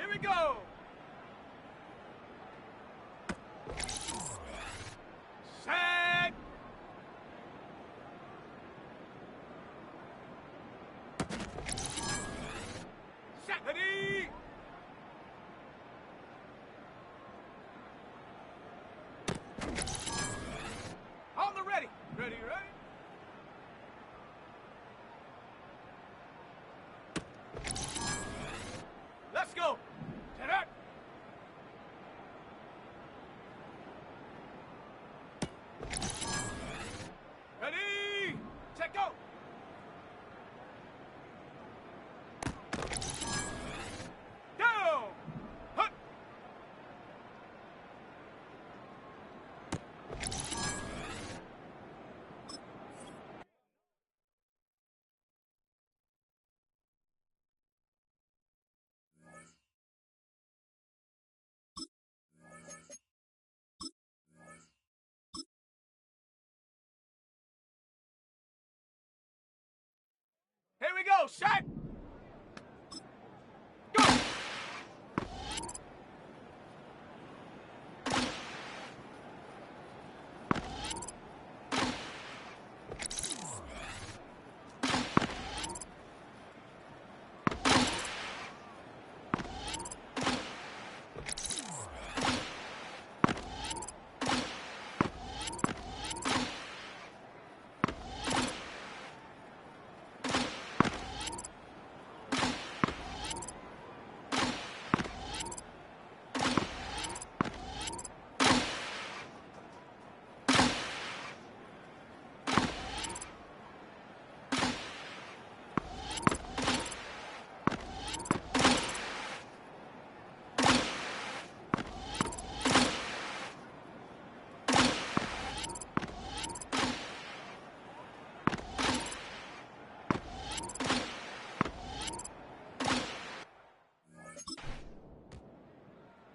Here we go. Set. Set. Ready. On the ready. Ready, ready. Let's go. Set up. Ready. Set, go. Down. Hut. Here we go. Shot. Go.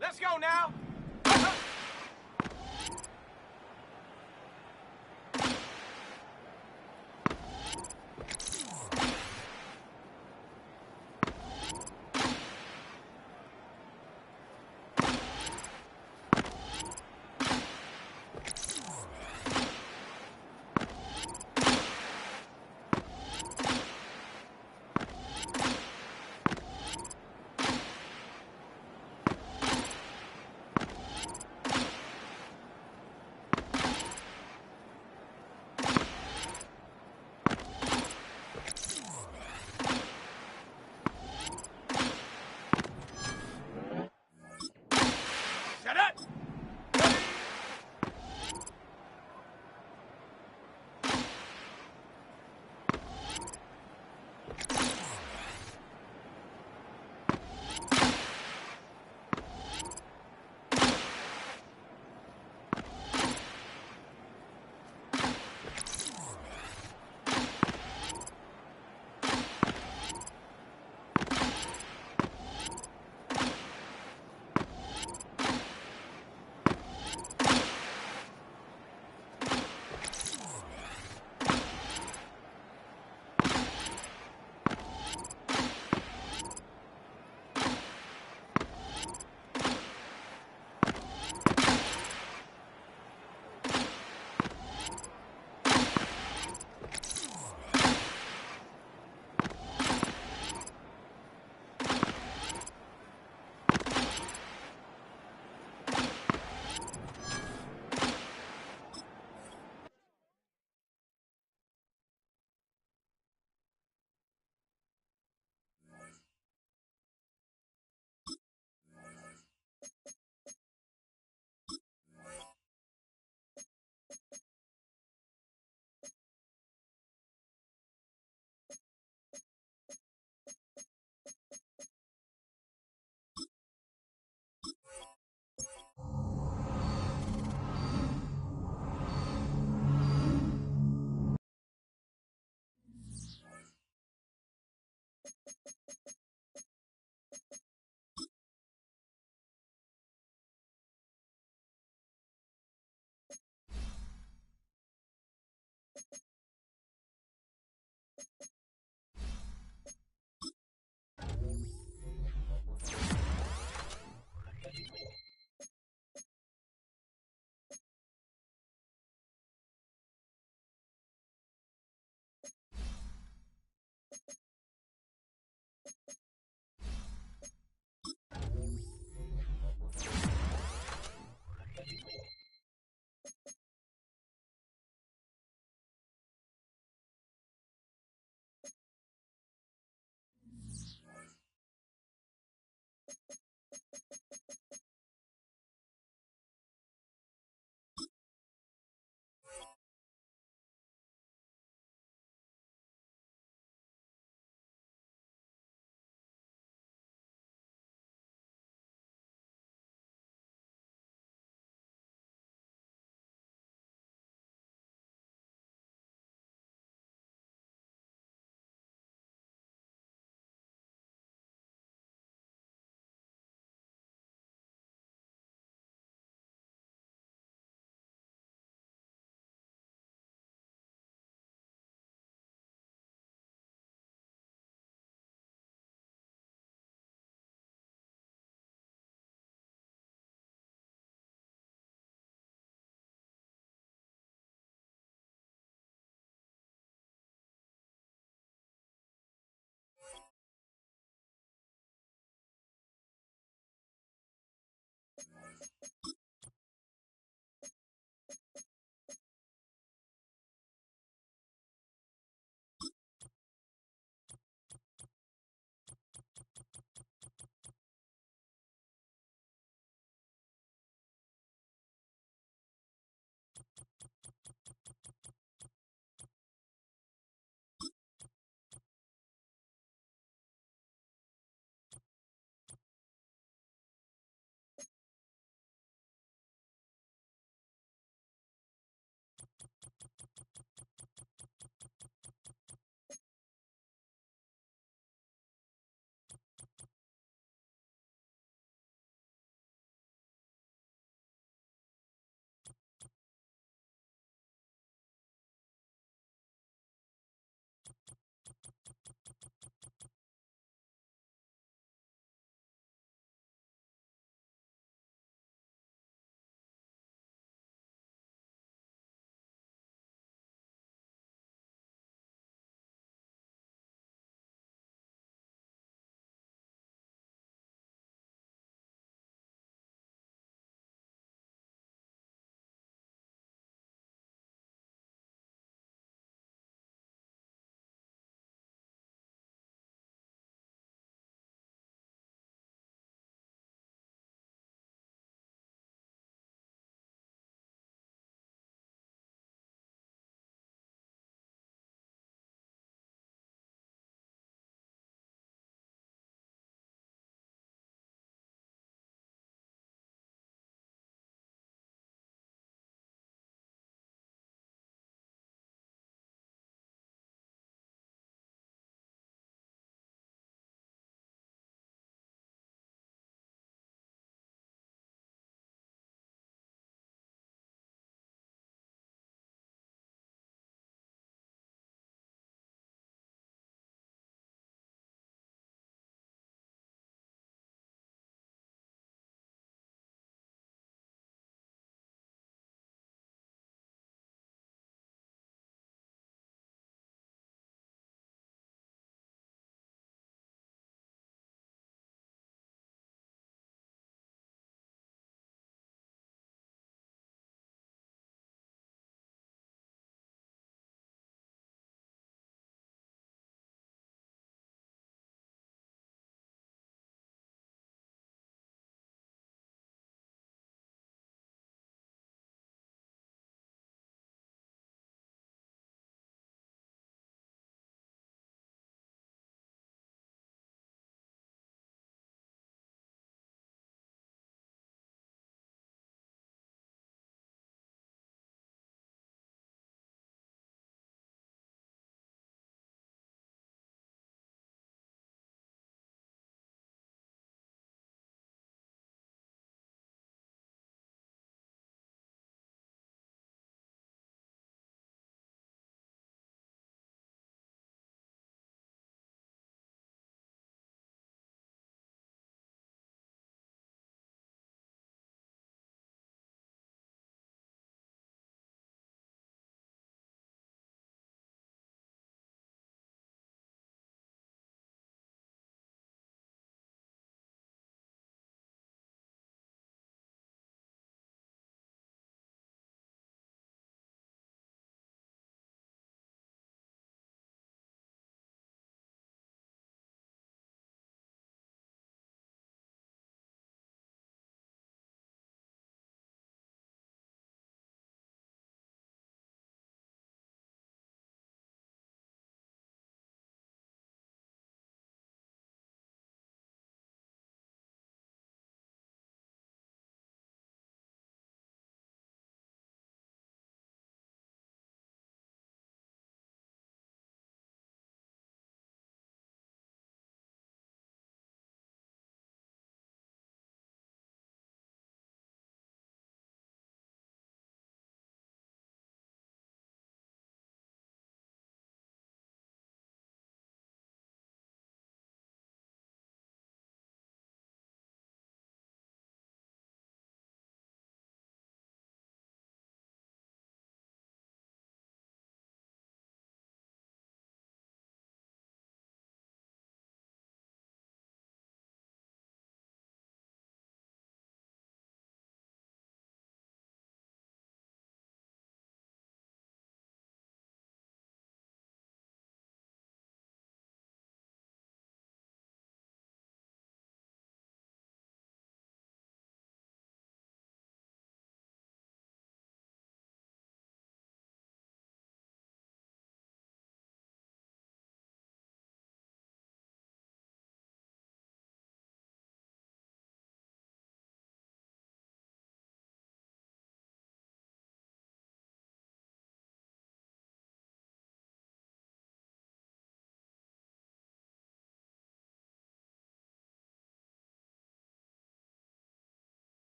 Let's go now.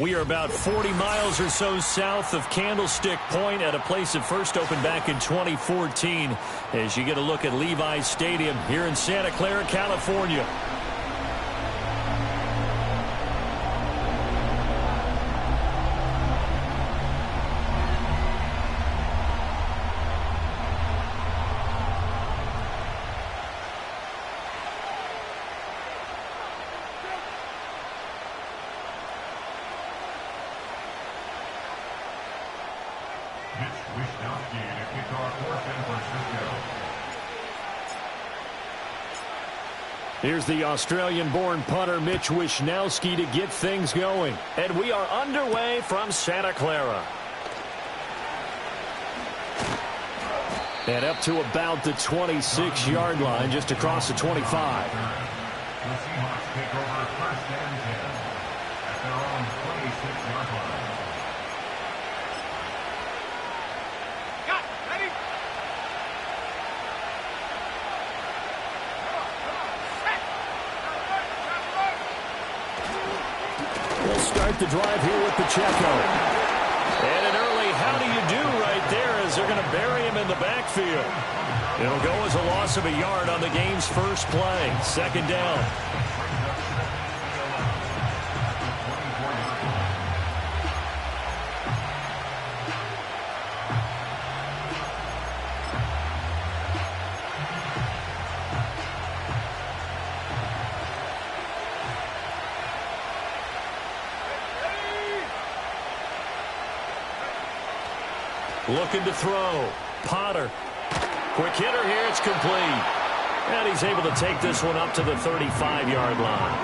We are about 40 miles or so south of Candlestick Point at a place that first opened back in 2014 as you get a look at Levi's Stadium here in Santa Clara, California. Here's the Australian-born punter Mitch Wishnowsky to get things going. And we are underway from Santa Clara. And up to about the 26-yard line, just across the 25. The Seahawks take over first and 10 at their own 26-yard line. Start the drive here with Pacheco. And an early how do you do right there as they're going to bury him in the backfield. It'll go as a loss of a yard on the game's first play. Second down. Looking to throw. Potter. Quick hitter here. It's complete. And he's able to take this one up to the 35-yard line.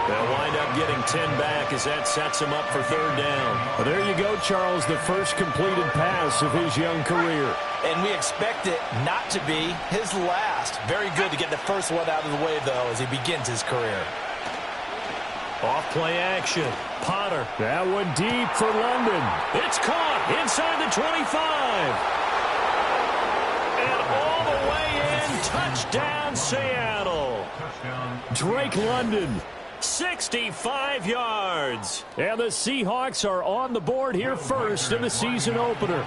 They'll wind up getting 10 back as that sets him up for third down. Well, there you go, Charles, the first completed pass of his young career. And we expect it not to be his last. Very good to get the first one out of the way, though, as he begins his career. Off-play action. Potter. That one deep for London. It's caught inside the 25. And all the way in. Touchdown, Seattle. Drake London. 65 yards. And the Seahawks are on the board here first in the season opener.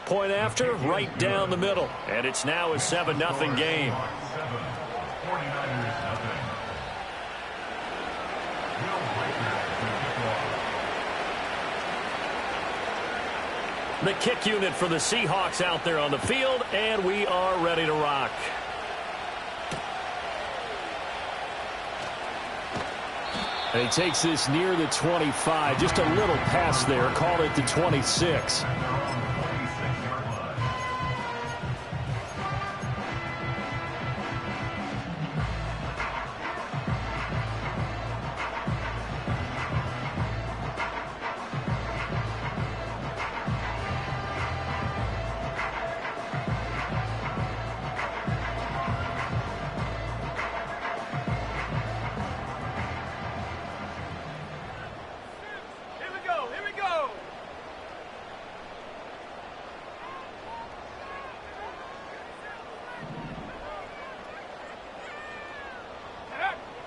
Point after, right down the middle. And it's now a 7-0 game. The kick unit for the Seahawks out there on the field, and we are ready to rock. And he takes this near the 25. Just a little pass there. Call it the 26.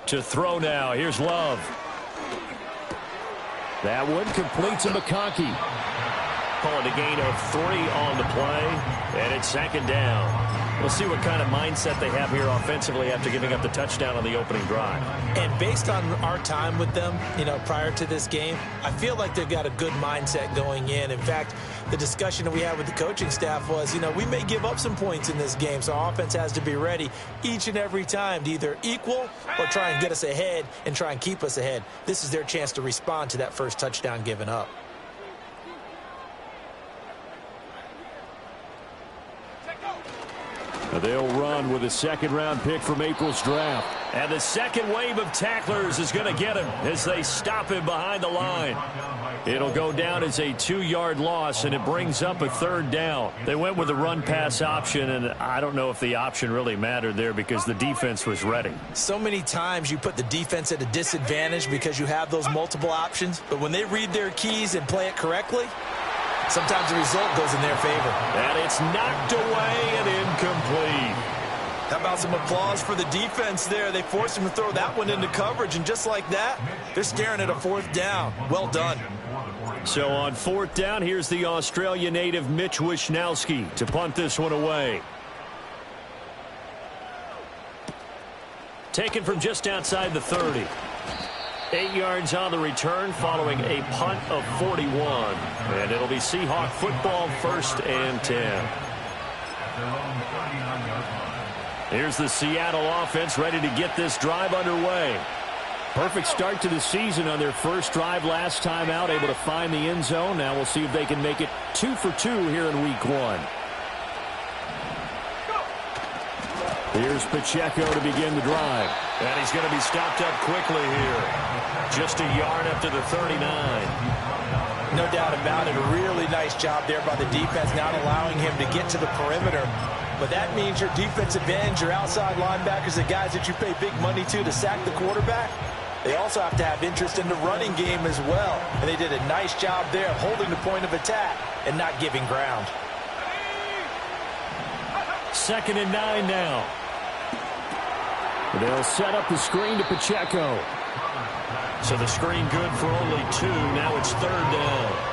To throw now. Here's Love. That one complete to McConkey. Call it a gain of 3 on the play, and it's second down. We'll see what kind of mindset they have here offensively after giving up the touchdown on the opening drive. And based on our time with them, prior to this game, I feel like they've got a good mindset going in. In fact, the discussion that we had with the coaching staff was, we may give up some points in this game, so our offense has to be ready each and every time to either equal or try and get us ahead and try and keep us ahead. This is their chance to respond to that first touchdown given up. They'll run with a second-round pick from April's draft. And the second wave of tacklers is going to get him as they stop him behind the line. It'll go down as a 2-yard loss, and it brings up a 3rd down. They went with a run-pass option, and I don't know if the option really mattered there because the defense was ready. So many times you put the defense at a disadvantage because you have those multiple options, but when they read their keys and play it correctly, sometimes the result goes in their favor. And it's knocked away and incomplete. How about some applause for the defense there? They forced him to throw that one into coverage, and just like that, they're staring at a 4th down. Well done. So on 4th down, here's the Australia native Mitch Wishnowski to punt this one away. Taken from just outside the 30. 8 yards on the return following a punt of 41. And it'll be Seahawk football, 1st and 10. Here's the Seattle offense ready to get this drive underway. Perfect start to the season on their first drive last time out, able to find the end zone. Now we'll see if they can make it 2 for 2 here in week 1. Here's Pacheco to begin the drive. And he's going to be stopped up quickly here. Just a yard up to the 39. No doubt about it. A really nice job there by the defense, not allowing him to get to the perimeter. But that means your defensive ends, your outside linebackers, the guys that you pay big money to sack the quarterback, they also have to have interest in the running game as well. And they did a nice job there of holding the point of attack and not giving ground. 2nd and 9 now. They'll set up the screen to Pacheco. So the screen good for only 2. Now it's 3rd down.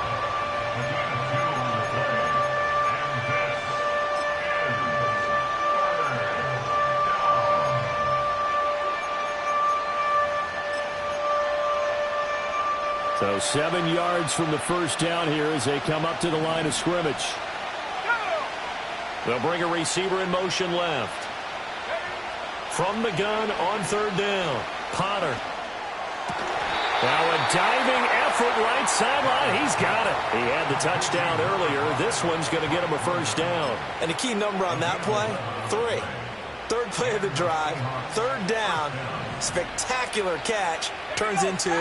So 7 yards from the 1st down here as they come up to the line of scrimmage. They'll bring a receiver in motion left. From the gun on 3rd down. Potter. Now a diving effort right sideline. He's got it. He had the touchdown earlier. This one's going to get him a 1st down. And the key number on that play, 3. 3rd play of the drive, 3rd down, spectacular catch, turns into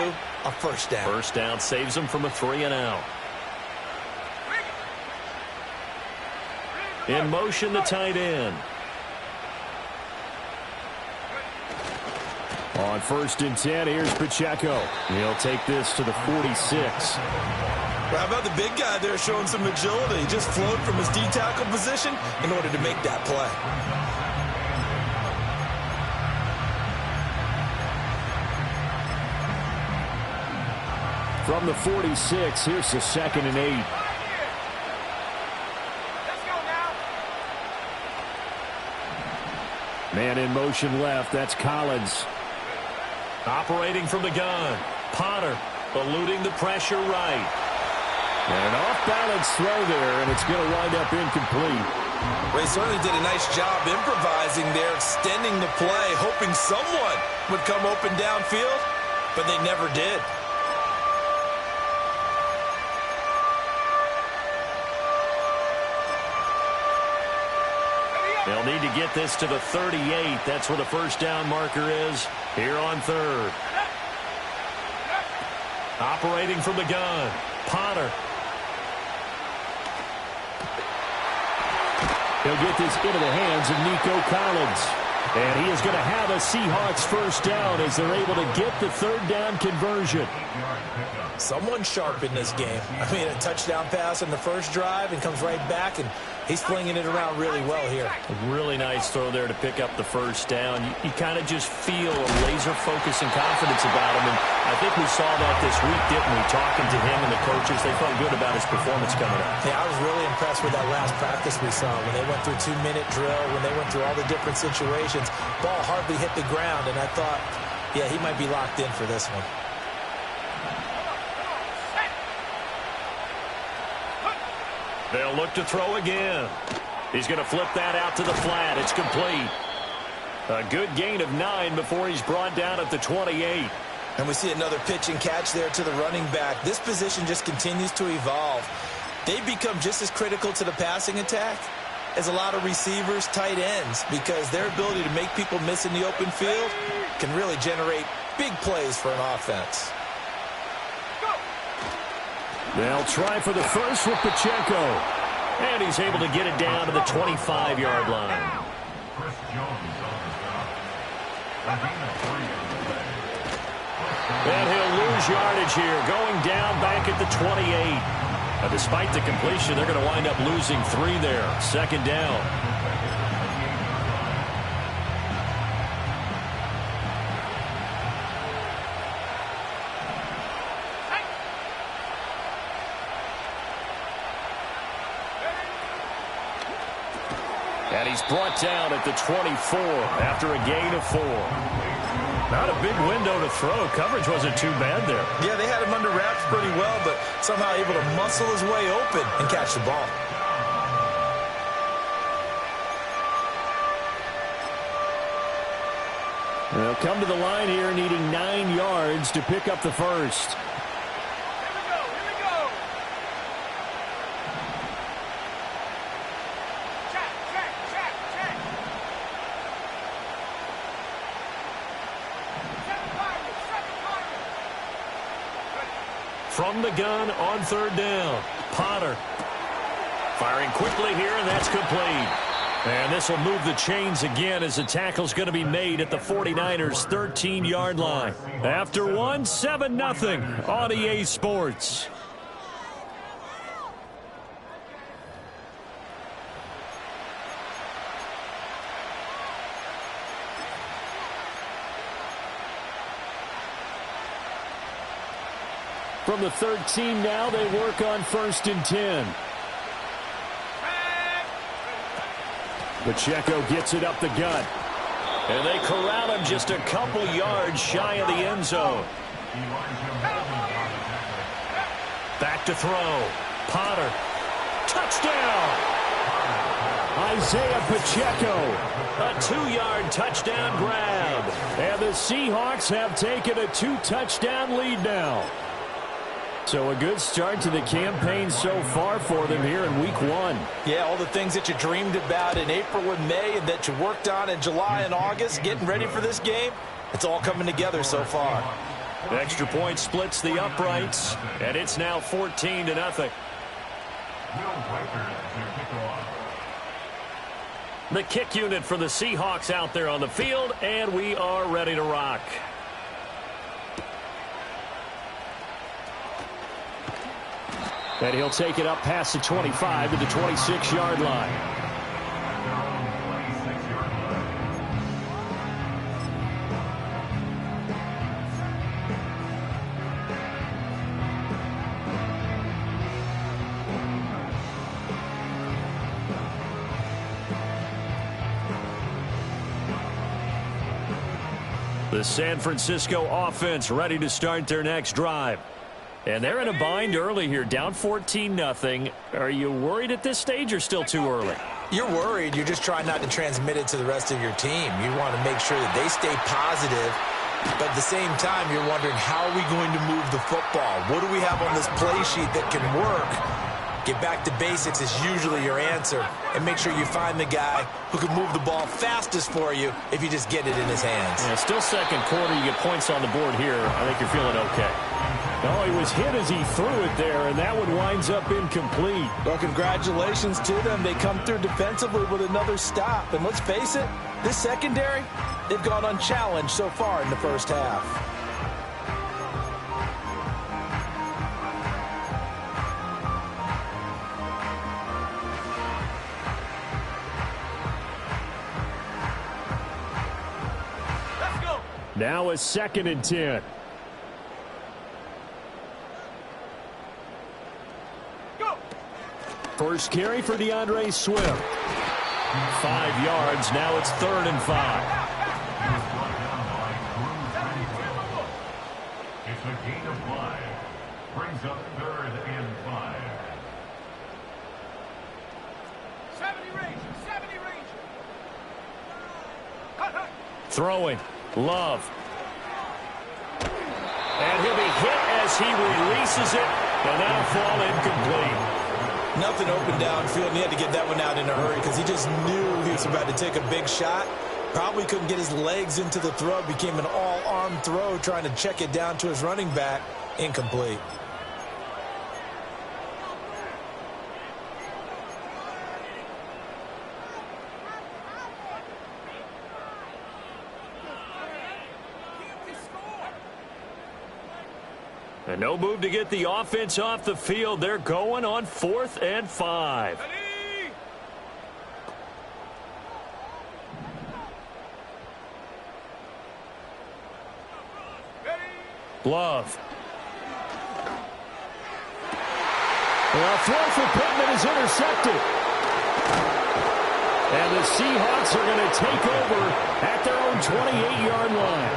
a 1st down. 1st down saves him from a 3 and out. In motion, the tight end. On 1st and 10, here's Pacheco. He'll take this to the 46. Well, how about the big guy there showing some agility? He just flowed from his D-tackle position in order to make that play. From the 46, here's the 2nd and 8. Let's go now. Man in motion left. That's Collins. Operating from the gun. Potter eluding the pressure right. And an off-balance throw there, and it's going to wind up incomplete. Well, he certainly did a nice job improvising there, extending the play, hoping someone would come open downfield, but they never did. They'll need to get this to the 38. That's where the 1st down marker is here on 3rd. Operating from the gun. Potter. He'll get this into the hands of Nico Collins. And he is going to have a Seahawks 1st down as they're able to get the 3rd down conversion. Someone sharp in this game. I mean, a touchdown pass on the first drive and comes right back, and he's flinging it around really well here. A really nice throw there to pick up the 1st down. You kind of just feel a laser focus and confidence about him, and I think we saw that this week, didn't we? Talking to him and the coaches, they felt good about his performance coming up. Yeah, I was really impressed with that last practice we saw when they went through 2-minute drill, when they went through all the different situations. Ball hardly hit the ground, and I thought, yeah, he might be locked in for this one. They'll look to throw again. He's going to flip that out to the flat. It's complete. A good gain of 9 before he's brought down at the 28. And we see another pitch and catch there to the running back. This position just continues to evolve. They become just as critical to the passing attack is a lot of receivers, tight ends, because their ability to make people miss in the open field can really generate big plays for an offense. They'll try for the first with Pacheco. And he's able to get it down to the 25-yard line. Chris Jones on the stop. A gain of 3 on the play. And he'll lose yardage here, going down back at the 28. Now, despite the completion, they're going to wind up losing 3 there. Second down. And he's brought down at the 24 after a gain of 4. Not a big window to throw. Coverage wasn't too bad there. Yeah, they had him under wraps pretty well, but somehow able to muscle his way open and catch the ball. They'll come to the line here needing 9 yards to pick up the first. From the gun on third down, Potter firing quickly here, and that's complete. And this will move the chains again as the tackle's going to be made at the 49ers' 13-yard line. After one, 7-0 on EA Sports. From the 13 now, they work on 1st and 10. Pacheco gets it up the gut. And they corral him just a couple yards shy of the end zone. Back to throw. Potter. Touchdown! Isaiah Pacheco. A 2-yard touchdown grab. And the Seahawks have taken a 2-touchdown lead now. So a good start to the campaign so far for them here in Week 1. Yeah, all the things that you dreamed about in April and May and that you worked on in July and August, getting ready for this game, it's all coming together so far. Extra point splits the uprights, and it's now 14-0. The kick unit for the Seahawks out there on the field, and we are ready to rock. And he'll take it up past the 25 to the 26-yard line. The San Francisco offense ready to start their next drive. And they're in a bind early here, down 14-0. Are you worried at this stage or still too early? You're worried. You're just trying not to transmit it to the rest of your team. You want to make sure that they stay positive. But at the same time, you're wondering, how are we going to move the football? What do we have on this play sheet that can work? Get back to basics is usually your answer. And make sure you find the guy who can move the ball fastest for you if you just get it in his hands. Yeah, still second quarter. You get points on the board here. I think you're feeling okay. Oh, he was hit as he threw it there, and that one winds up incomplete. Well, congratulations to them. They come through defensively with another stop. And let's face it, this secondary, they've gone unchallenged so far in the first half. Let's go. Now a 2nd and 10. First carry for DeAndre Swift. 5 yards. Now it's 3rd and 5. It's a gain of 5. Brings up 3rd and 5. 70 Ranger, 70 Ranger. Throwing. Love. And he'll be hit as he releases it. And that'll fall incomplete. Nothing open downfield, and he had to get that one out in a hurry because he just knew he was about to take a big shot. Probably couldn't get his legs into the throw. Became an all-arm throw trying to check it down to his running back. Incomplete. And no move to get the offense off the field. They're going on 4th and 5. Love. Well, throw for Pittman is intercepted. And the Seahawks are going to take over at their own 28-yard line.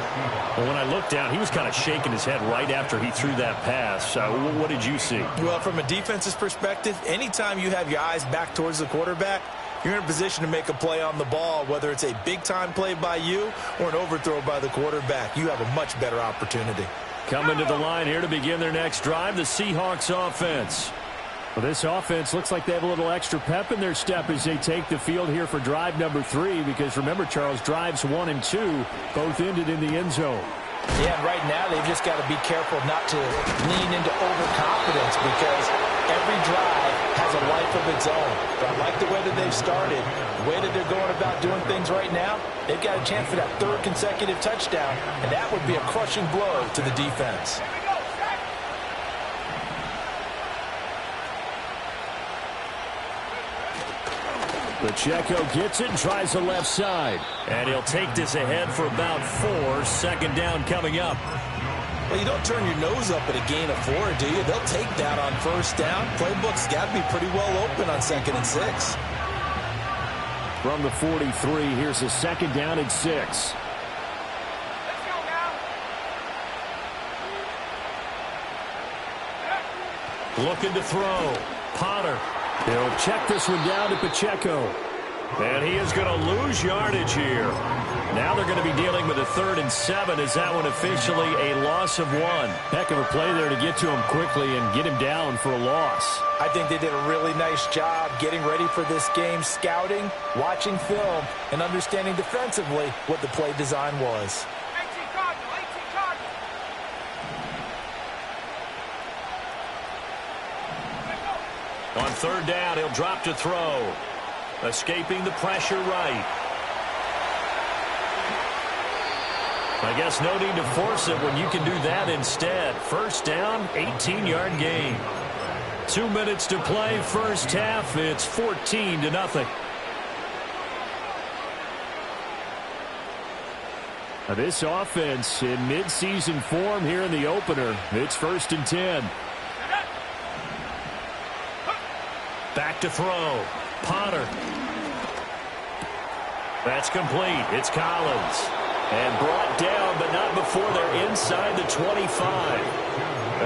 Well, when I looked down, he was kind of shaking his head right after he threw that pass. What did you see? Well, from a defense's perspective, anytime you have your eyes back towards the quarterback, you're in a position to make a play on the ball, whether it's a big-time play by you or an overthrow by the quarterback. You have a much better opportunity. Coming to the line here to begin their next drive, the Seahawks offense. Well, this offense looks like they have a little extra pep in their step as they take the field here for drive number 3, because remember, Charles, drives 1 and 2 both ended in the end zone. Yeah, and right now they've just got to be careful not to lean into overconfidence, because every drive has a life of its own. But I like the way that they've started, the way that they're going about doing things right now. They've got a chance for that 3rd consecutive touchdown, and that would be a crushing blow to the defense. Pacheco gets it and tries the left side. And he'll take this ahead for about 4. Second down coming up. Well, you don't turn your nose up at a gain of 4, do you? They'll take that on first down. Playbook's got to be pretty well open on 2nd and 6. From the 43, here's a 2nd down and 6. Let's go now. Looking to throw. Potter. He'll check this one down to Pacheco. And he is going to lose yardage here. Now they're going to be dealing with a 3rd and 7. Is that one officially a loss of 1? Heck of a play there to get to him quickly and get him down for a loss. I think they did a really nice job getting ready for this game, scouting, watching film, and understanding defensively what the play design was. 18 Cardinal, 18 Cardinal. On 3rd down, he'll drop to throw. Escaping the pressure right. I guess no need to force it when you can do that instead. First down, 18-yard gain. 2 minutes to play, first half. It's 14-0. This offense in midseason form here in the opener. It's 1st and 10. Back to throw. Potter. That's complete. It's Collins. And brought down, but not before they're inside the 25.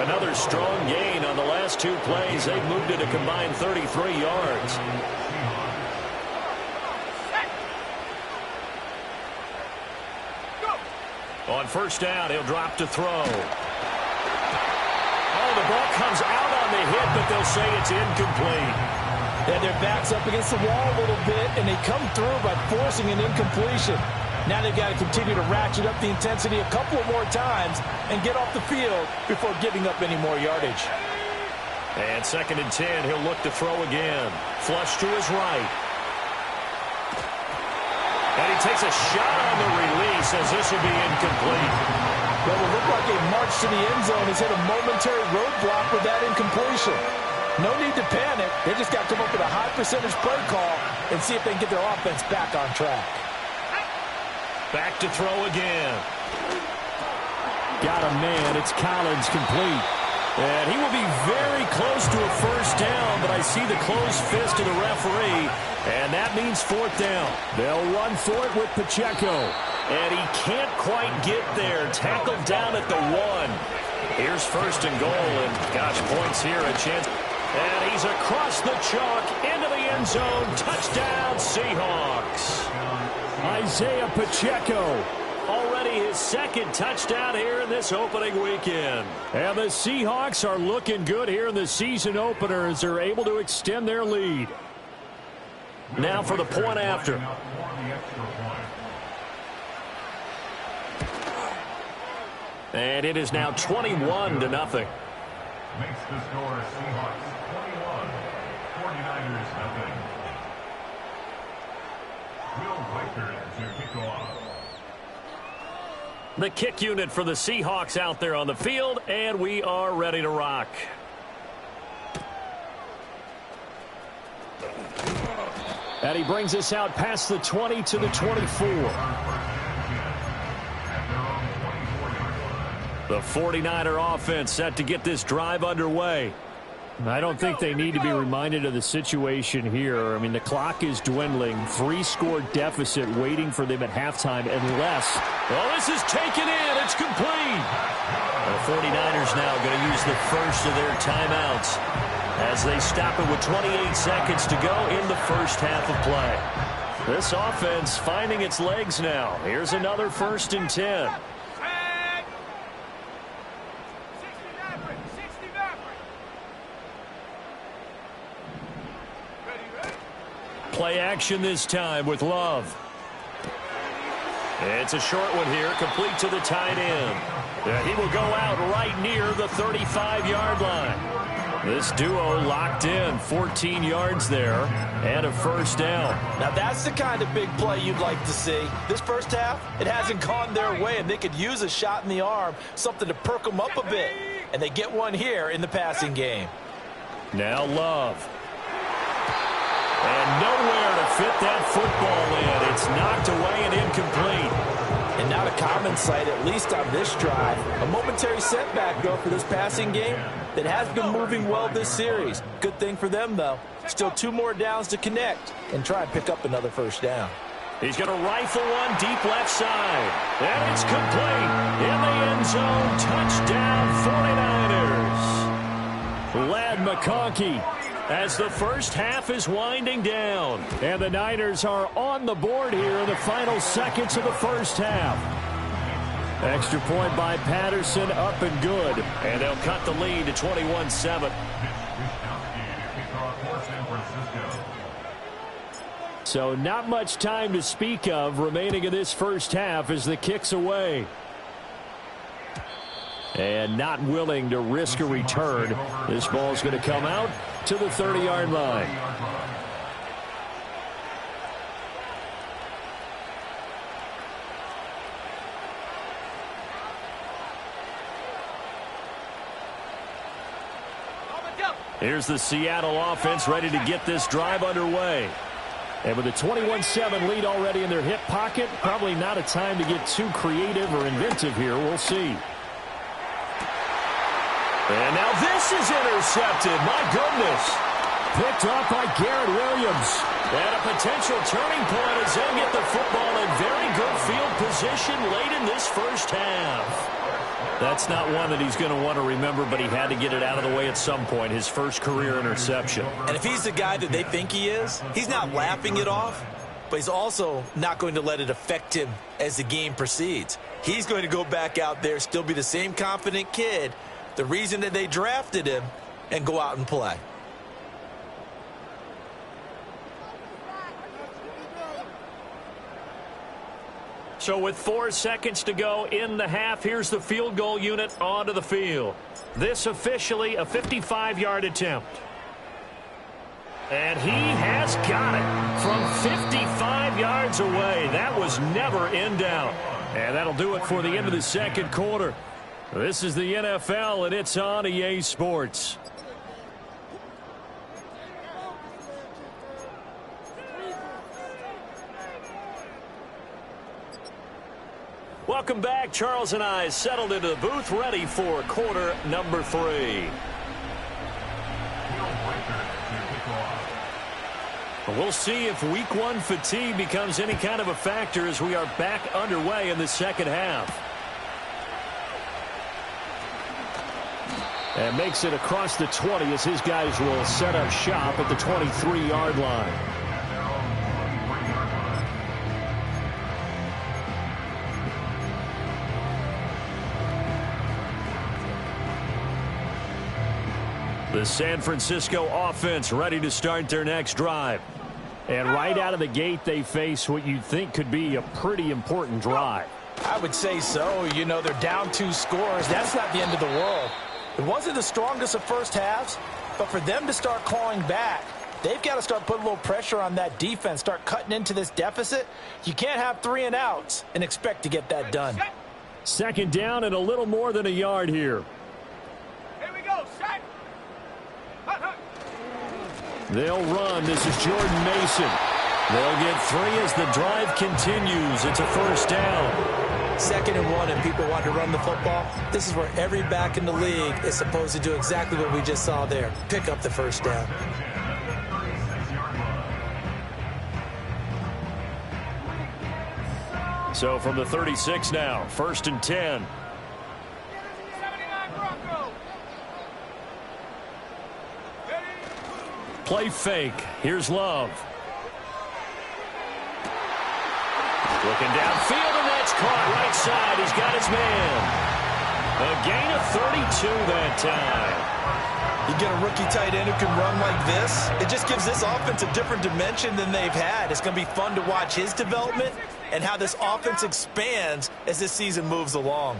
Another strong gain on the last 2 plays. They've moved it a combined 33 yards. On first down, he'll drop to throw. Oh, the ball comes out on the hit, but they'll say it's incomplete. Yeah, their back's up against the wall a little bit, and they come through by forcing an incompletion. Now they've got to continue to ratchet up the intensity a couple of more times and get off the field before giving up any more yardage. And 2nd and 10, he'll look to throw again. Flush to his right. And he takes a shot on the release as this will be incomplete. Well, it looked like a march to the end zone has hit a momentary roadblock with that incompletion. No need to panic. They just got to come up with a high percentage play call and see if they can get their offense back on track. Back to throw again. Got a man. It's Collins, complete. And he will be very close to a first down, but I see the closed fist of the referee, and that means 4th down. They'll run for it with Pacheco, and he can't quite get there. Tackled down at the 1. Here's 1st and goal, and gosh, points here, a chance. And he's across the chalk into the end zone. Touchdown, Seahawks. Isaiah Pacheco Already his second touchdown here in this opening weekend. And the Seahawks are looking good here in the season opener as they're able to extend their lead. Now for the point after. And it is now 21-0. Makes the score Seahawks 21, 49ers nothing. Will Whiker to kick off. The kick unit for the Seahawks out there on the field, and we are ready to rock. And he brings us out past the 20 to the 24. The 49er offense set to get this drive underway. I don't think they need to be reminded of the situation here. I mean, the clock is dwindling. 3-score deficit waiting for them at halftime unless... Oh, this is taken in. It's complete. The 49ers now going to use the first of their timeouts as they stop it with 28 seconds to go in the first half of play. This offense finding its legs now. Here's another 1st and 10. Play action this time with Love. It's a short one here, complete to the tight end. He will go out right near the 35-yard line. This duo locked in, 14 yards there, and a first down. Now that's the kind of big play you'd like to see. This first half, it hasn't gone their way, and they could use a shot in the arm, something to perk them up a bit. And they get one here in the passing game. Now Love. And nowhere to fit that football in. It's knocked away and incomplete. And not a common sight, at least on this drive. A momentary setback, though, for this passing game that has been moving well this series. Good thing for them, though. Still 2 more downs to connect and try and pick up another first down. He's going to rifle one deep left side. And it's complete. In the end zone, touchdown 49ers. Ladd McConkey. As the first half is winding down. And the Niners are on the board here in the final seconds of the first half. Extra point by Patterson, up and good. And they'll cut the lead to 21-7. So not much time to speak of remaining in this first half as the kick's away. And not willing to risk a return. This ball's going to come out to the 30-yard line. Here's the Seattle offense ready to get this drive underway. And with a 21-7 lead already in their hip pocket, probably not a time to get too creative or inventive here. We'll see. And now this is intercepted. My goodness. Picked off by Garrett Williams. And a potential turning point as they'll get the football in very good field position late in this first half. That's not one that he's going to want to remember, but he had to get it out of the way at some point, his first career interception. And if he's the guy that they think he is, he's not laughing it off, but he's also not going to let it affect him as the game proceeds. He's going to go back out there, still be the same confident kid, the reason that they drafted him, and go out and play. So with 4 seconds to go in the half, here's the field goal unit onto the field. This officially a 55-yard attempt. And he has got it from 55 yards away. That was never in doubt. And that'll do it for the end of the second quarter. This is the NFL, and it's on EA Sports. Welcome back. Charles and I settled into the booth, ready for quarter number 3. We'll see if week 1 fatigue becomes any kind of a factor as we are back underway in the second half. And makes it across the 20 as his guys will set up shop at the 23-yard line. The San Francisco offense ready to start their next drive. And right out of the gate, they face what you'd think could be a pretty important drive. I would say so. You know, they're down 2 scores. That's not the end of the world. It wasn't the strongest of first halves, but for them to start clawing back, they've got to start putting a little pressure on that defense, start cutting into this deficit. You can't have 3 and outs and expect to get that done. Second down and a little more than a yard here. Here we go, set. They'll run. This is Jordan Mason. They'll get 3 as the drive continues. It's a first down. 2nd and 1 and people want to run the football. This is where every back in the league is supposed to do exactly what we just saw there. Pick up the first down. So from the 36 now, 1st and 10. 79 Bronco. Play fake. Here's Love. Looking downfield, and that's caught right side. He's got his man. A gain of 32 that time. You get a rookie tight end who can run like this, it just gives this offense a different dimension than they've had. It's going to be fun to watch his development and how this offense expands as this season moves along.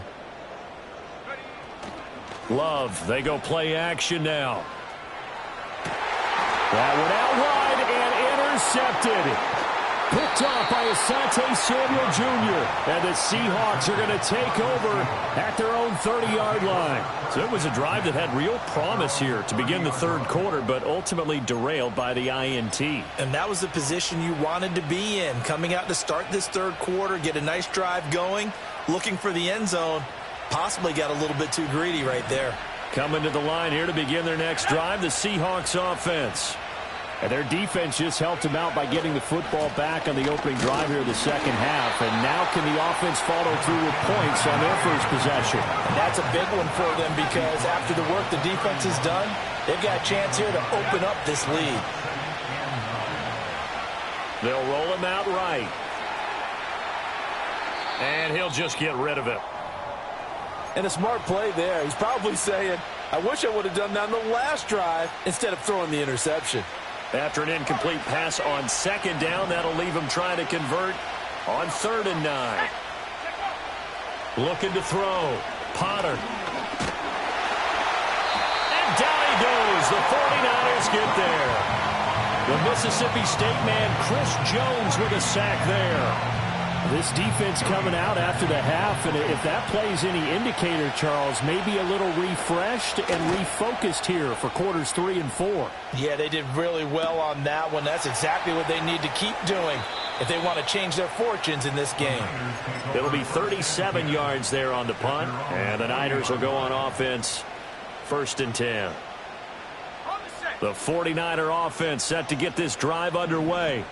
Love, they go play action now. That one out wide and intercepted. Picked off by Asante Samuel Jr. And the Seahawks are going to take over at their own 30-yard line. So it was a drive that had real promise here to begin the 3rd quarter, but ultimately derailed by the INT. And that was the position you wanted to be in, coming out to start this 3rd quarter, get a nice drive going, looking for the end zone. Possibly got a little bit too greedy right there. Coming to the line here to begin their next drive, the Seahawks offense. And their defense just helped them out by getting the football back on the opening drive here of the 2nd half. And now can the offense follow through with points on their first possession? And that's a big one for them because after the work the defense has done, they've got a chance here to open up this lead. They'll roll him out right. And he'll just get rid of it. And a smart play there. He's probably saying, I wish I would have done that on the last drive instead of throwing the interception. After an incomplete pass on 2nd down, that'll leave him trying to convert on 3rd and 9. Looking to throw. Potter. And down he goes. The 49ers get there. The Mississippi State man, Chris Jones, with a sack there. This defense coming out after the half, and if that plays any indicator, Charles, maybe a little refreshed and refocused here for quarters 3 and 4. Yeah, they did really well on that one. That's exactly what they need to keep doing if they want to change their fortunes in this game. It'll be 37 yards there on the punt, and the Niners will go on offense 1st and 10. The 49er offense set to get this drive underway.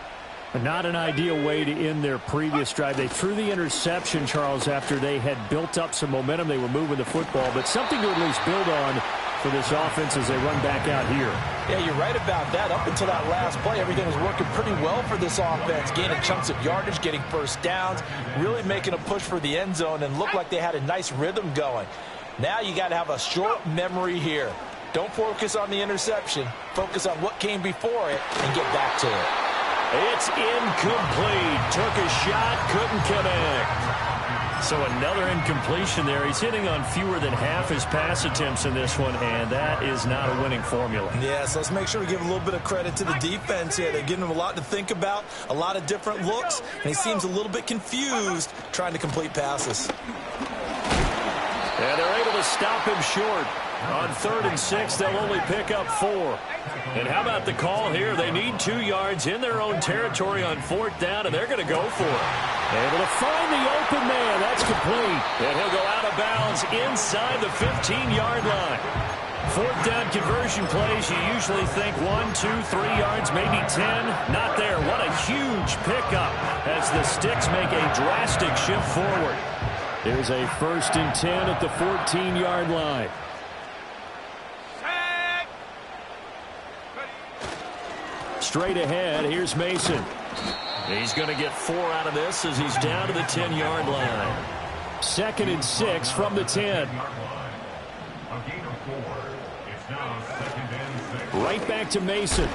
Not an ideal way to end their previous drive. They threw the interception, Charles, after they had built up some momentum. They were moving the football, but something to at least build on for this offense as they run back out here. Yeah, you're right about that. Up until that last play, everything was working pretty well for this offense, gaining chunks of yardage, getting first downs, really making a push for the end zone, and looked like they had a nice rhythm going. Now you got to have a short memory here. Don't focus on the interception. Focus on what came before it and get back to it. It's incomplete. Took a shot, couldn't connect. So another incompletion there. He's hitting on fewer than half his pass attempts in this one, and that is not a winning formula. Yeah, so let's make sure we give a little bit of credit to the defense here. They're giving him a lot to think about, a lot of different looks, and he seems a little bit confused trying to complete passes. And they're able to stop him short. On 3rd and 6, they'll only pick up 4. And how about the call here? They need 2 yards in their own territory on 4th down, and they're going to go for it. Able to find the open man. That's complete. And he'll go out of bounds inside the 15-yard line. 4th down conversion plays, you usually think 1, 2, 3 yards, maybe 10. Not there. What a huge pickup as the Sticks make a drastic shift forward. There's a 1st and 10 at the 14-yard line. Straight ahead, here's Mason. He's going to get 4 out of this as he's down to the 10-yard line. 2nd and 6 from the 10. A gain of 4. It's now 2nd and Right back to Mason.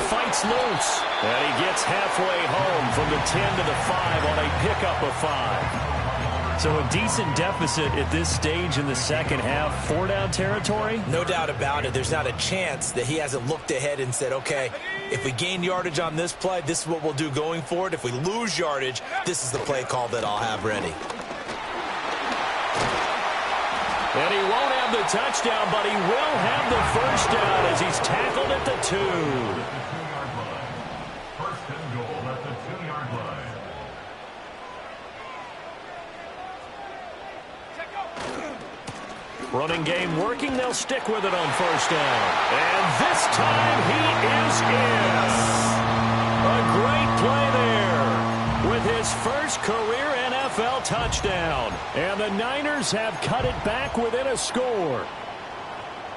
Fights loose. And he gets halfway home from the 10 to the 5 on a pickup of 5. So a decent deficit at this stage in the second half. 4-down territory? No doubt about it. There's not a chance that he hasn't looked ahead and said, okay, if we gain yardage on this play, this is what we'll do going forward. If we lose yardage, this is the play call that I'll have ready. And he won't have the touchdown, but he will have the first down as he's tackled at the 2. First and goal at the 2-yard line. Running game working. They'll stick with it on first down. And this time he is in. A great play there with his first career NFL touchdown. And the Niners have cut it back within a score.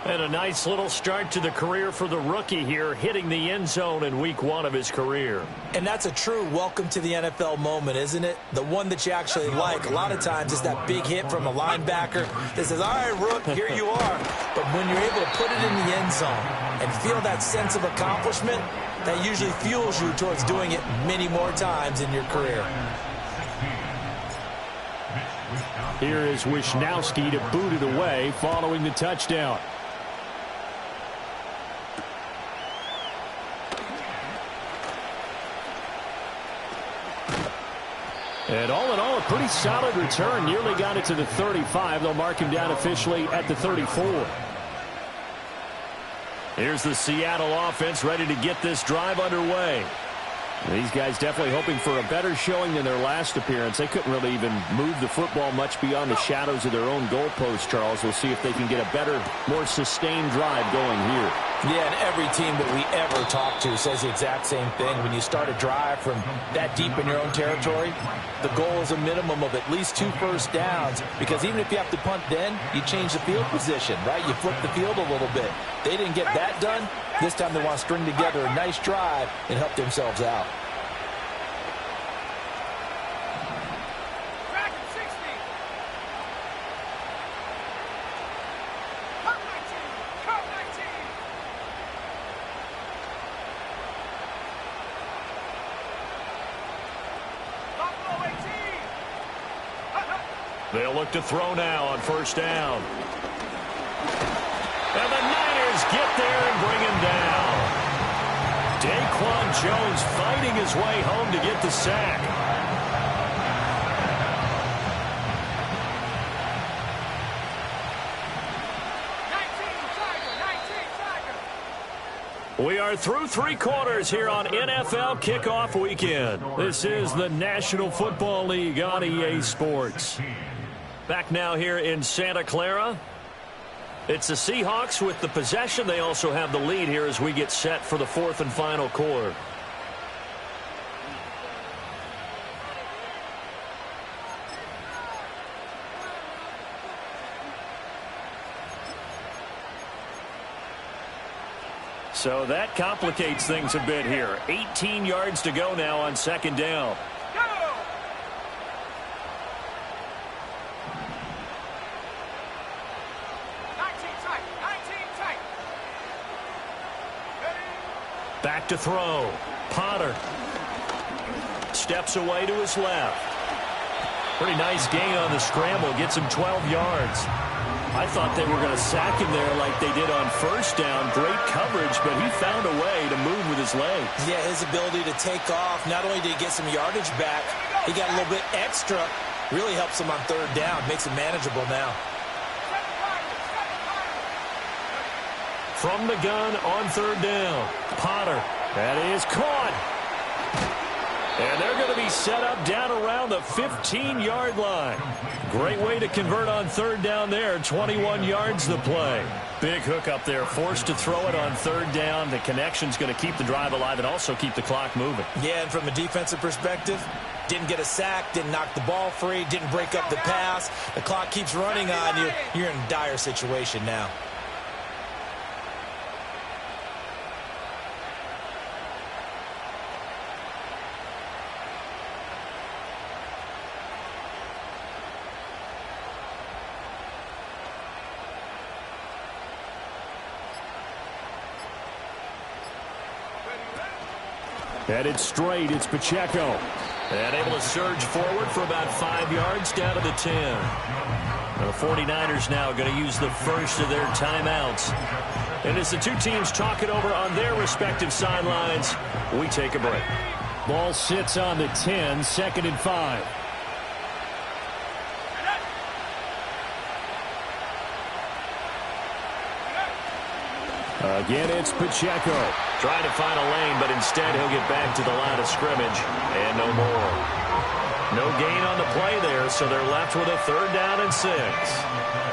And a nice little start to the career for the rookie here, hitting the end zone in week 1 of his career. And that's a true welcome to the NFL moment, isn't it? The one that you actually like. A lot of times it's that big hit from a linebacker that says, all right, Rook, here you are. But when you're able to put it in the end zone and feel that sense of accomplishment, that usually fuels you towards doing it many more times in your career. Here is Wisnowski to boot it away following the touchdown. And all in all, a pretty solid return. Nearly got it to the 35. They'll mark him down officially at the 34. Here's the Seattle offense ready to get this drive underway. These guys definitely hoping for a better showing than their last appearance. They couldn't really even move the football much beyond the shadows of their own goalpost, Charles. We'll see if they can get a better, more sustained drive going here. Yeah, and every team that we ever talk to says the exact same thing. When you start a drive from that deep in your own territory, the goal is a minimum of at least 2 first downs, because even if you have to punt then, you change the field position, right? You flip the field a little bit. They didn't get that done. This time they want to string together a nice drive and help themselves out. They'll look to throw now on first down. And the Niners get there and bring him down. Daquan Jones fighting his way home to get the sack. We are through 3 quarters here on NFL Kickoff Weekend. This is the National Football League on EA Sports. Back now here in Santa Clara. It's the Seahawks with the possession. They also have the lead here as we get set for the 4th and final quarter. So that complicates things a bit here. 18 yards to go now on second down. Back to throw. Potter steps away to his left. Pretty nice gain on the scramble. Gets him 12 yards. I thought they were going to sack him there like they did on first down. Great coverage, but he found a way to move with his legs. Yeah, his ability to take off. Not only did he get some yardage back, he got a little bit extra. Really helps him on third down. Makes it manageable now. From the gun on third down. Potter. That is caught. And they're going to be set up down around the 15-yard line. Great way to convert on third down there. 21 yards the play. Big hook up there. Forced to throw it on third down. The connection's going to keep the drive alive and also keep the clock moving. Yeah, and from a defensive perspective, didn't get a sack, didn't knock the ball free, didn't break up the pass. The clock keeps running on you. You're in a dire situation now. Headed straight, it's Pacheco. And able to surge forward for about 5 yards down to the 10. Now the 49ers now going to use the first of their timeouts. And as the two teams talk it over on their respective sidelines, we take a break. Ball sits on the 10, 2nd and 5. Again, it's Pacheco. Trying to find a lane, but instead he'll get back to the line of scrimmage. And no more. No gain on the play there, so they're left with a 3rd down and 6.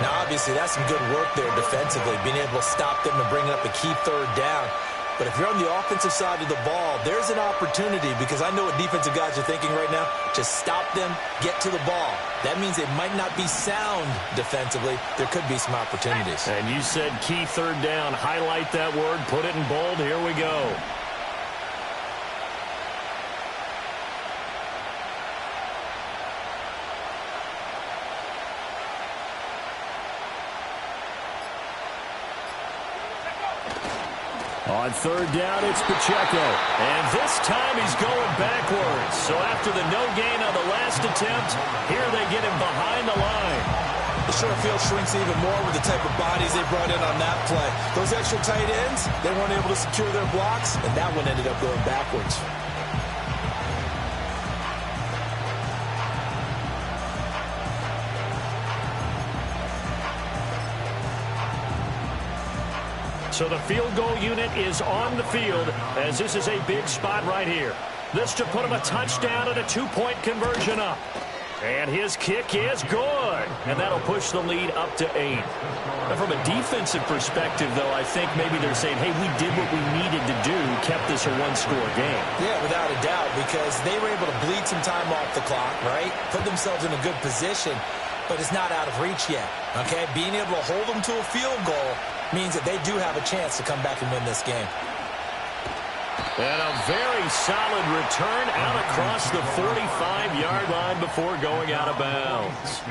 Now, obviously, that's some good work there defensively, being able to stop them and bring up a key 3rd down. But if you're on the offensive side of the ball, there's an opportunity, because I know what defensive guys are thinking right now. Just stop them, get to the ball. That means they might not be sound defensively. There could be some opportunities. And you said key 3rd down. Highlight that word. Put it in bold. Here we go. On 3rd down, it's Pacheco. And this time he's going backwards. So after the no gain on the last attempt, here they get him behind the line. The short field shrinks even more with the type of bodies they brought in on that play. Those extra tight ends, they weren't able to secure their blocks, and that one ended up going backwards. So the field goal unit is on the field, as this is a big spot right here. This to put him a touchdown and a 2-point conversion up. And his kick is good. And that'll push the lead up to 8. Now from a defensive perspective, though, I think maybe they're saying, hey, we did what we needed to do, kept this a 1-score game. Yeah, without a doubt, because they were able to bleed some time off the clock, right? Put themselves in a good position, but it's not out of reach yet, okay? Being able to hold them to a field goal means that they do have a chance to come back and win this game. And a very solid return out across the 45-yard line before going out of bounds.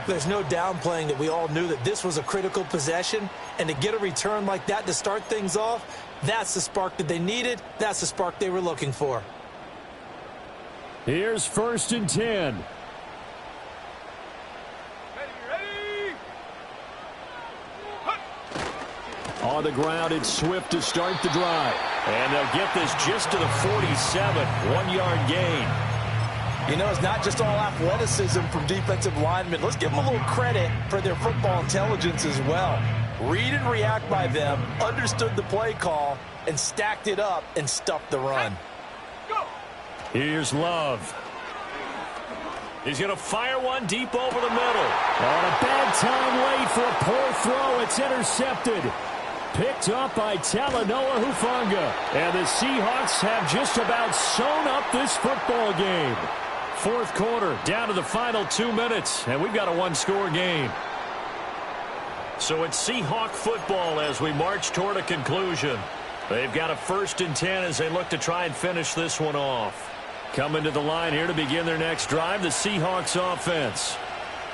There's no downplaying that we all knew that this was a critical possession, and to get a return like that to start things off, that's the spark that they needed. That's the spark they were looking for. Here's 1st and 10. On the ground, it's Swift to start the drive. And they'll get this just to the 47, 1-yard gain. You know, it's not just all athleticism from defensive linemen. Let's give them a little credit for their football intelligence as well. Read and react by them, understood the play call, and stacked it up and stuffed the run. Here's Love. He's going to fire one deep over the middle. On a bad time late for a poor throw. It's intercepted. Picked up by Talanoa Hufanga. And the Seahawks have just about sewn up this football game. 4th quarter, down to the final 2 minutes, and we've got a 1-score game. So it's Seahawk football as we march toward a conclusion. They've got a 1st and 10 as they look to try and finish this one off. Coming to the line here to begin their next drive, the Seahawks offense.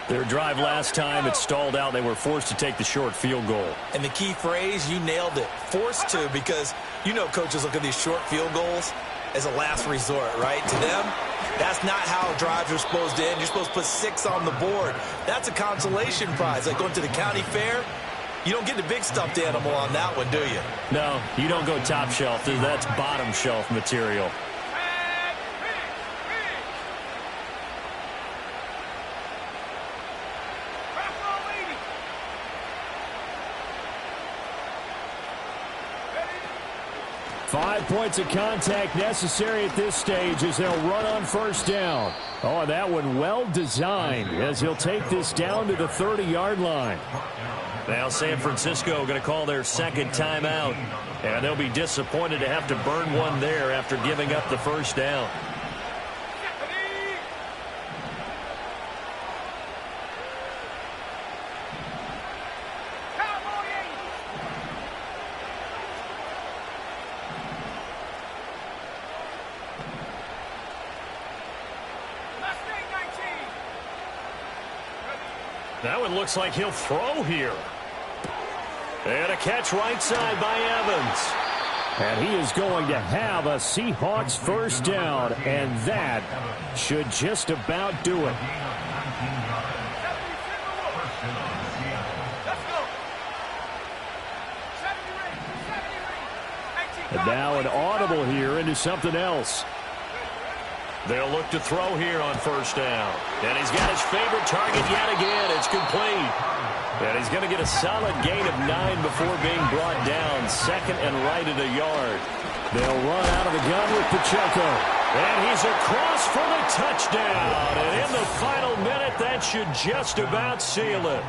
Their drive last time, it stalled out. They were forced to take the short field goal. And the key phrase, you nailed it, forced to, because you know coaches look at these short field goals as a last resort, right? To them, that's not how drives are supposed to end. You're supposed to put 6 on the board. That's a consolation prize. Like going to the county fair, you don't get the big stuffed animal on that one, do you? No, you don't go top shelf. That's bottom shelf material. Five points of contact necessary at this stage as they'll run on 1st down. Oh, that one well designed as he'll take this down to the 30-yard line. Now San Francisco going to call their 2nd timeout, and they'll be disappointed to have to burn one there after giving up the 1st down. That one looks like he'll throw here. And a catch right side by Evans. And he is going to have a Seahawks first down, and that should just about do it. And now an audible here into something else. They'll look to throw here on first down. And he's got his favorite target yet again. It's complete. And he's going to get a solid gain of 9 before being brought down. Second and right at a yard. They'll run out of the gun with Pacheco. And he's across for the touchdown. And in the final minute, that should just about seal it.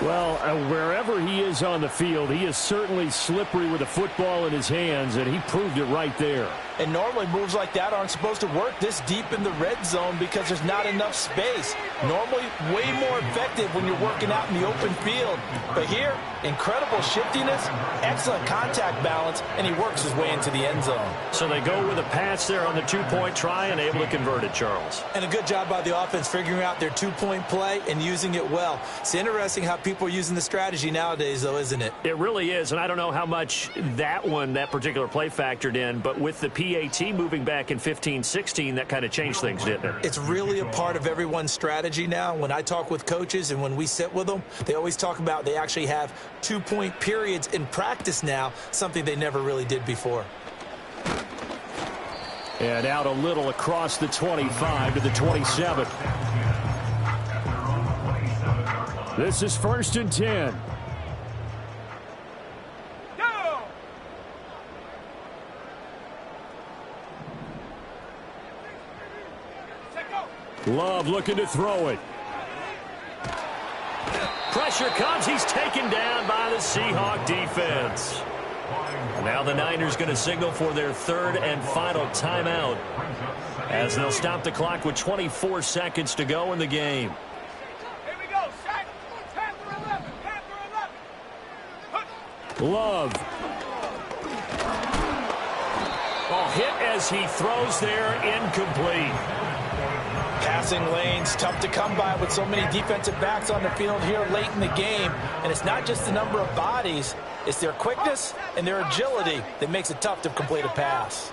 Well, wherever he is on the field, he is certainly slippery with a football in his hands, and he proved it right there. And normally moves like that aren't supposed to work this deep in the red zone because there's not enough space. Normally way more effective when you're working out in the open field. But here, incredible shiftiness, excellent contact balance, and he works his way into the end zone. So they go with a pass there on the two-point try and able to convert it, Charles. And a good job by the offense figuring out their two-point play and using it well. It's interesting how people are using the strategy nowadays, though, isn't it? It really is, and I don't know how much that particular play factored in, but with the PAT moving back in 15-16, that kind of changed things, didn't it? It's really a part of everyone's strategy now. When I talk with coaches and when we sit with them, they always talk about they actually have two-point periods in practice now, something they never really did before. And out a little across the 25 to the 27. This is 1st and 10. Love looking to throw it. Pressure comes. He's taken down by the Seahawk defense. Now the Niners going to signal for their third and final timeout as they'll stop the clock with 24 seconds to go in the game. Here we go, sack. Panther 11, Panther 11. Love. Oh, hit as he throws there, incomplete. Passing lanes, tough to come by with so many defensive backs on the field here late in the game. And it's not just the number of bodies, it's their quickness and their agility that makes it tough to complete a pass.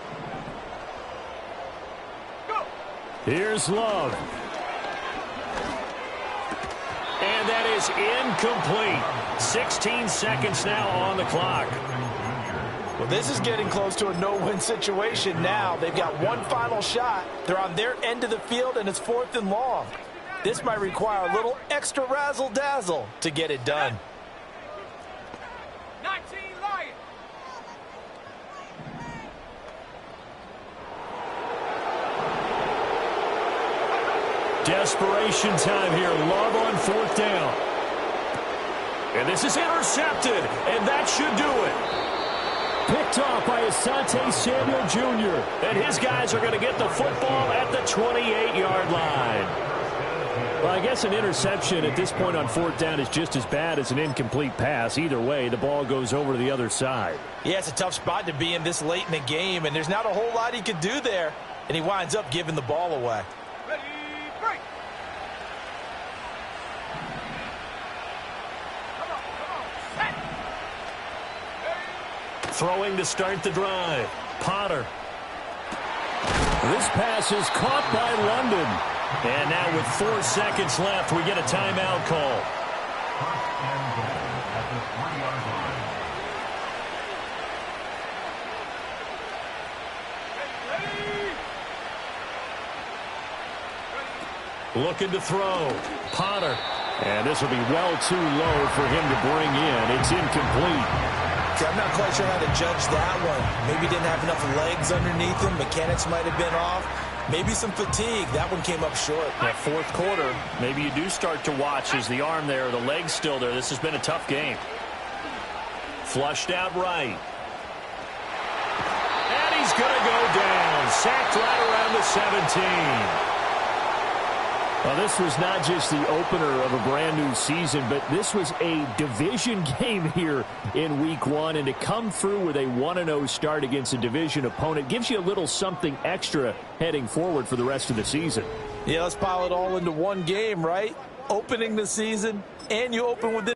Here's Love. And that is incomplete. 16 seconds now on the clock. Well, this is getting close to a no-win situation now. They've got one final shot. They're on their end of the field, and it's 4th and long. This might require a little extra razzle-dazzle to get it done. 19 Lions. Desperation time here. Love on 4th down. And this is intercepted, and that should do it. Picked off by Asante Samuel Jr. And his guys are going to get the football at the 28-yard line. Well, I guess an interception at this point on 4th down is just as bad as an incomplete pass. Either way, the ball goes over to the other side. Yeah, it's a tough spot to be in this late in the game, and there's not a whole lot he could do there. And he winds up giving the ball away. Ready, break. Come on, set. Throwing to start the drive. Potter. This pass is caught by London. And now with 4 seconds left, we get a timeout call. Looking to throw. Potter. And this will be well too low for him to bring in. It's incomplete. See, I'm not quite sure how to judge that one. Maybe didn't have enough legs underneath him. Mechanics might have been off. Maybe some fatigue. That one came up short. That 4th quarter, maybe you do start to watch as the arm there, the leg's still there. This has been a tough game. Flushed out right. And he's going to go down. Sacked right around the 17. Well, this was not just the opener of a brand-new season, but this was a division game here in Week 1, and to come through with a 1-0 start against a division opponent gives you a little something extra heading forward for the rest of the season. Yeah, let's pile it all into one game, right? Opening the season, and you open with this.